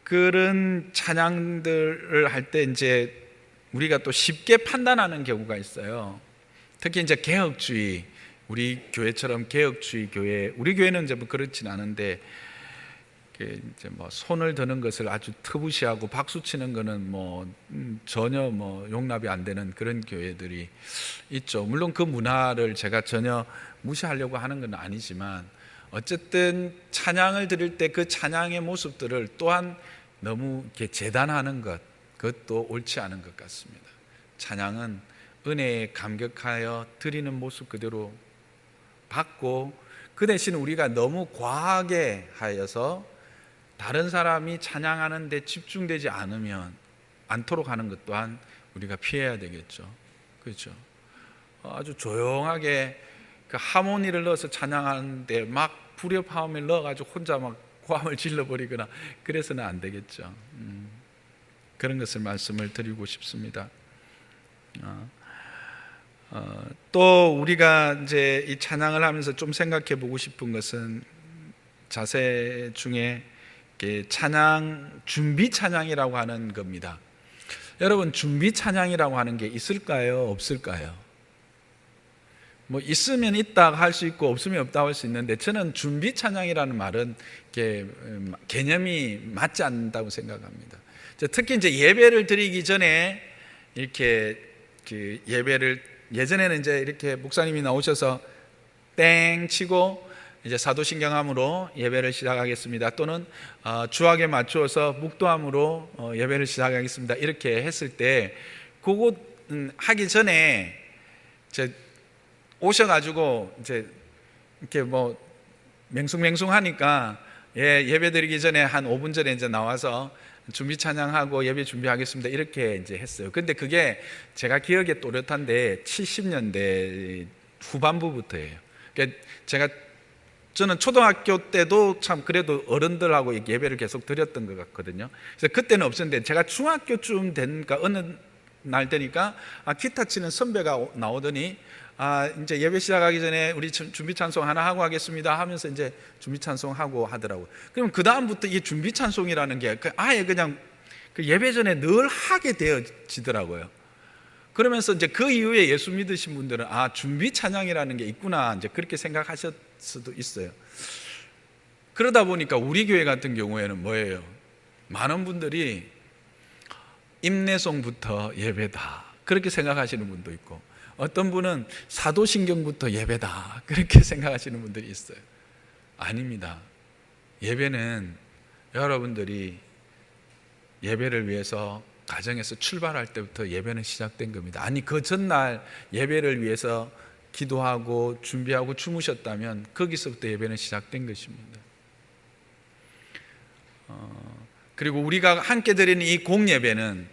[SPEAKER 1] 그런 찬양들을 할 때 이제 우리가 또 쉽게 판단하는 경우가 있어요. 특히 이제 개혁주의, 우리 교회처럼 개혁주의 교회, 우리 교회는 이제 그렇진 않은데 이제 뭐 손을 드는 것을 아주 터부시하고 박수 치는 거는 전혀 용납이 안 되는 그런 교회들이 있죠. 물론 그 문화를 제가 전혀 무시하려고 하는 건 아니지만 어쨌든 찬양을 드릴 때 그 찬양의 모습들을 또한 너무 이렇게 재단하는 것, 그것도 옳지 않은 것 같습니다. 찬양은 은혜에 감격하여 드리는 모습 그대로 받고, 그 대신 우리가 너무 과하게 하여서 다른 사람이 찬양하는 데 집중되지 않도록 하는 것 또한 우리가 피해야 되겠죠. 그렇죠? 아주 조용하게 그 하모니를 넣어서 찬양하는데 막 불협화음을 넣어가지고 혼자 막 고함을 질러버리거나 그래서는 안 되겠죠. 그런 것을 말씀을 드리고 싶습니다. 또 우리가 이제 이 찬양을 하면서 좀 생각해 보고 싶은 것은 자세 중에 찬양, 준비 찬양이라고 하는 겁니다. 여러분, 준비 찬양이라고 하는 게 있을까요? 없을까요? 있으면 있다 할 수 있고 없으면 없다 할 수 있는데, 저는 준비 찬양이라는 말은 개념이 맞지 않는다고 생각합니다. 특히 이제 예배를 드리기 전에 이렇게 예배를, 예전에는 이제 이렇게 목사님이 나오셔서 땡 치고 이제 사도신경함으로 예배를 시작하겠습니다, 또는 주악에 맞추어서 묵도함으로 예배를 시작하겠습니다, 이렇게 했을 때 그거 하기 전에 이제 오셔가지고 이제 이렇게 맹숭맹숭하니까 예배 드리기 전에 한 5분 전에 이제 나와서 준비 찬양하고 예배 준비하겠습니다, 이렇게 이제 했어요. 근데 그게 제가 기억에 또렷한데 70년대 후반부부터예요. 그러니까 저는 초등학교 때도 참 그래도 어른들하고 예배를 계속 드렸던 것 같거든요. 그래서 그때는 없었는데 제가 중학교쯤 되니까 어느 날 되니까 기타 치는 선배가 나오더니 이제 예배 시작하기 전에 우리 준비 찬송 하나 하고 하겠습니다 하면서 이제 준비 찬송 하고 하더라고요. 그럼 그 다음부터 이 준비 찬송이라는 게 아예 그냥 그 예배 전에 늘 하게 되어지더라고요. 그러면서 이제 그 이후에 예수 믿으신 분들은 준비 찬양이라는 게 있구나, 이제 그렇게 생각하실 수도 있어요. 그러다 보니까 우리 교회 같은 경우에는 뭐예요? 많은 분들이 임내송부터 예배다 그렇게 생각하시는 분도 있고, 어떤 분은 사도신경부터 예배다 그렇게 생각하시는 분들이 있어요. 아닙니다. 예배는 여러분들이 예배를 위해서 가정에서 출발할 때부터 예배는 시작된 겁니다. 아니, 그 전날 예배를 위해서 기도하고 준비하고 주무셨다면 거기서부터 예배는 시작된 것입니다. 그리고 우리가 함께 드리는 이 공예배는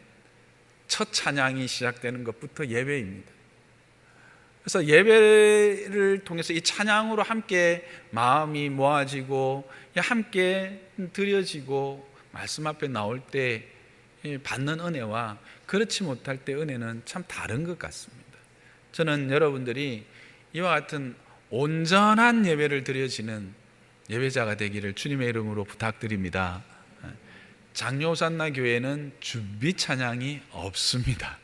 [SPEAKER 1] 첫 찬양이 시작되는 것부터 예배입니다. 그래서 예배를 통해서 이 찬양으로 함께 마음이 모아지고 함께 드려지고 말씀 앞에 나올 때 받는 은혜와 그렇지 못할 때 은혜는 참 다른 것 같습니다. 저는 여러분들이 이와 같은 온전한 예배를 드려지는 예배자가 되기를 주님의 이름으로 부탁드립니다. 장로산나 교회는 준비 찬양이 없습니다.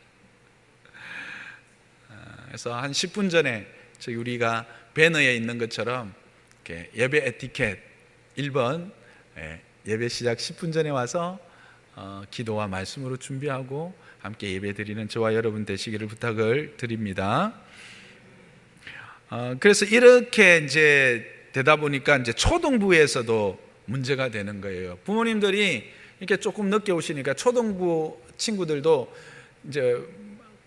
[SPEAKER 1] 그래서 한 10분 전에 저희 우리가 배너에 있는 것처럼 이렇게 예배 에티켓 1번, 예배 시작 10분 전에 와서 기도와 말씀으로 준비하고 함께 예배 드리는 저와 여러분 되시기를 부탁을 드립니다. 그래서 이렇게 이제 되다 보니까 이제 초등부에서도 문제가 되는 거예요. 부모님들이 이렇게 조금 늦게 오시니까 초등부 친구들도 이제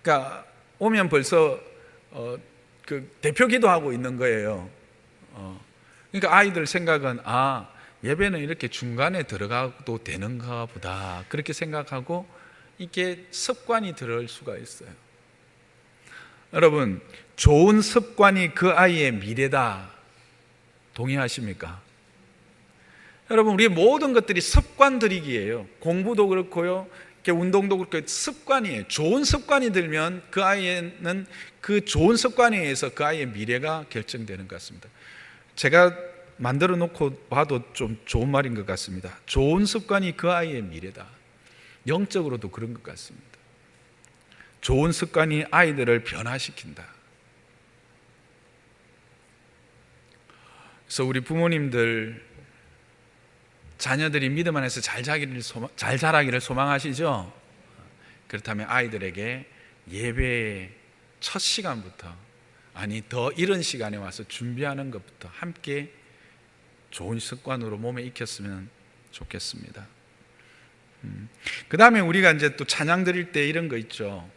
[SPEAKER 1] 그러니까 오면 벌써 그 대표 기도하고 있는 거예요. 그러니까 아이들 생각은 예배는 이렇게 중간에 들어가도 되는가 보다 그렇게 생각하고 이게 습관이 들을 수가 있어요. 여러분, 좋은 습관이 그 아이의 미래다. 동의하십니까? 여러분, 우리의 모든 것들이 습관들이기예요. 공부도 그렇고요, 운동도 그렇고 습관이에요. 좋은 습관이 들면 그 아이는 그 좋은 습관에 의해서 그 아이의 미래가 결정되는 것 같습니다. 제가 만들어 놓고 봐도 좀 좋은 말인 것 같습니다. 좋은 습관이 그 아이의 미래다. 영적으로도 그런 것 같습니다. 좋은 습관이 아이들을 변화시킨다. 그래서 우리 부모님들 자녀들이 믿음 안에서 잘 자라기를 소망하시죠? 그렇다면 아이들에게 예배의 첫 시간부터, 아니 더 이른 시간에 와서 준비하는 것부터 함께 좋은 습관으로 몸에 익혔으면 좋겠습니다. 그 다음에 우리가 이제 또 찬양 드릴 때 이런 거 있죠.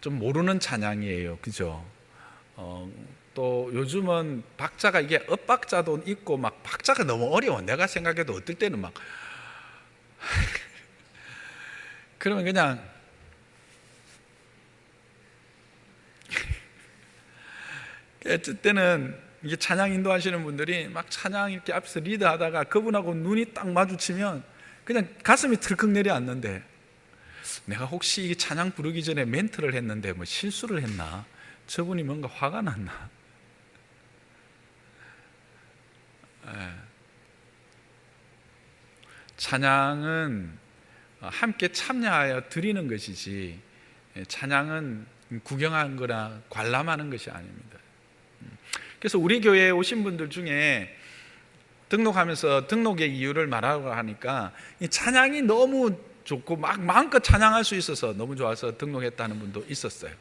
[SPEAKER 1] 좀 모르는 찬양이에요, 그죠? 또 요즘은 박자가 이게 엇박자도 있고 막 박자가 너무 어려워. 내가 생각해도 어떨 때는 막 그러면 그냥 어쩔 때는 이게 찬양 인도하시는 분들이 막 찬양 이렇게 앞에서 리드하다가 그분하고 눈이 딱 마주치면 그냥 가슴이 털컥 내려앉는데, 내가 혹시 이 찬양 부르기 전에 멘트를 했는데 뭐 실수를 했나? 저분이 뭔가 화가 났나? 찬양은 함께 참여하여 드리는 것이지, 찬양은 구경하는 거나 관람하는 것이 아닙니다. 그래서 우리 교회에 오신 분들 중에 등록하면서 등록의 이유를 말하고 하니까 이 찬양이 너무 좋고 막 마음껏 찬양할 수 있어서 너무 좋아서 등록했다는 분도 있었어요.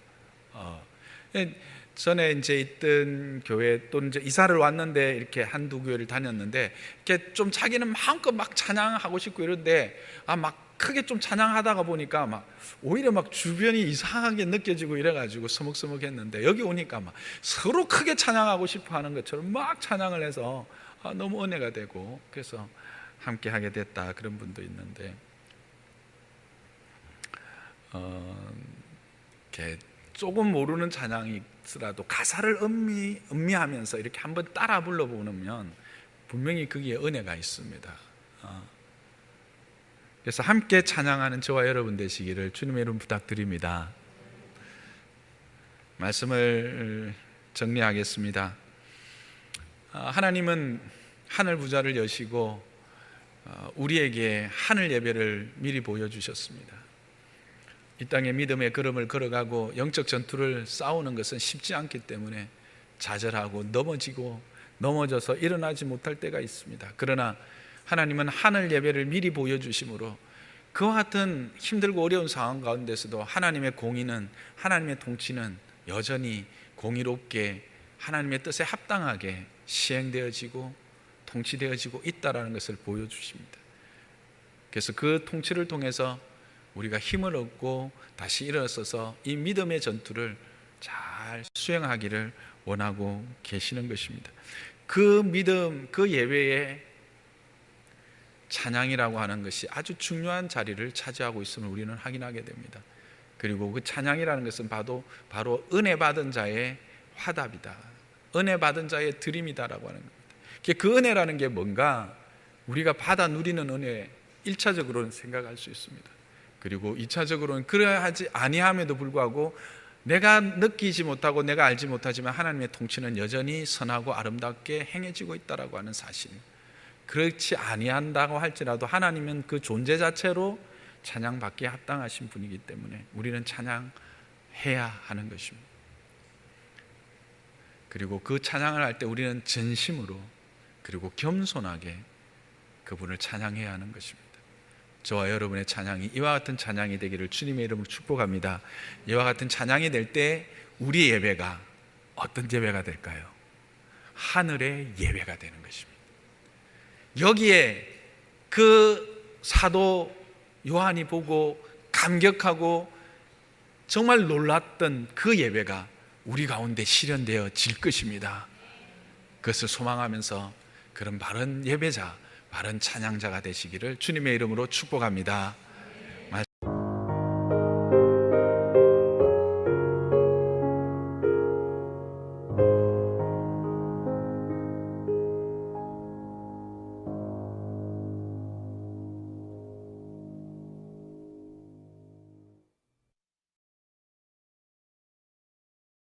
[SPEAKER 1] 전에 이제 있던 교회 또 이제 이사를 왔는데 이렇게 한두 교회를 다녔는데 이렇게 좀 자기는 마음껏 막 찬양하고 싶고 이런데 막 크게 좀 찬양하다가 보니까 막 오히려 막 주변이 이상하게 느껴지고 이래가지고 서먹서먹했는데, 여기 오니까 막 서로 크게 찬양하고 싶어 하는 것처럼 막 찬양을 해서 너무 은혜가 되고, 그래서 함께 하게 됐다, 그런 분도 있는데, 이렇게 조금 모르는 찬양이라도 가사를 음미하면서 이렇게 한번 따라 불러보면 분명히 거기에 은혜가 있습니다. 그래서 함께 찬양하는 저와 여러분 되시기를 주님의 이름 부탁드립니다. 말씀을 정리하겠습니다. 하나님은 하늘 부자를 여시고 우리에게 하늘 예배를 미리 보여주셨습니다. 이 땅에 믿음의 걸음을 걸어가고 영적 전투를 싸우는 것은 쉽지 않기 때문에 좌절하고 넘어져서 일어나지 못할 때가 있습니다. 그러나 하나님은 하늘 예배를 미리 보여주심으로 그와 같은 힘들고 어려운 상황 가운데서도 하나님의 공의는, 하나님의 통치는 여전히 공의롭게 하나님의 뜻에 합당하게 시행되어지고 통치되어지고 있다라는 것을 보여주십니다. 그래서 그 통치를 통해서 우리가 힘을 얻고 다시 일어서서 이 믿음의 전투를 잘 수행하기를 원하고 계시는 것입니다. 그 믿음, 그 예배의 찬양이라고 하는 것이 아주 중요한 자리를 차지하고 있음을 우리는 확인하게 됩니다. 그리고 그 찬양이라는 것은 바로 은혜 받은 자의 화답이다, 은혜 받은 자의 드림이다라고 하는 겁니다. 그 은혜라는 게 뭔가, 우리가 받아 누리는 은혜 1차적으로는 생각할 수 있습니다. 그리고 2차적으로는 그러하지 아니함에도 불구하고 내가 느끼지 못하고 내가 알지 못하지만 하나님의 통치는 여전히 선하고 아름답게 행해지고 있다라고 하는 사실, 그렇지 아니한다고 할지라도 하나님은 그 존재 자체로 찬양받기에 합당하신 분이기 때문에 우리는 찬양해야 하는 것입니다. 그리고 그 찬양을 할 때 우리는 진심으로 그리고 겸손하게 그분을 찬양해야 하는 것입니다. 저와 여러분의 찬양이 이와 같은 찬양이 되기를 주님의 이름으로 축복합니다. 이와 같은 찬양이 될 때 우리 예배가 어떤 예배가 될까요? 하늘의 예배가 되는 것입니다. 여기에 그 사도 요한이 보고 감격하고 정말 놀랐던 그 예배가 우리 가운데 실현되어질 것입니다. 그것을 소망하면서 그런 바른 예배자, 바른 찬양자가 되시기를 주님의 이름으로 축복합니다.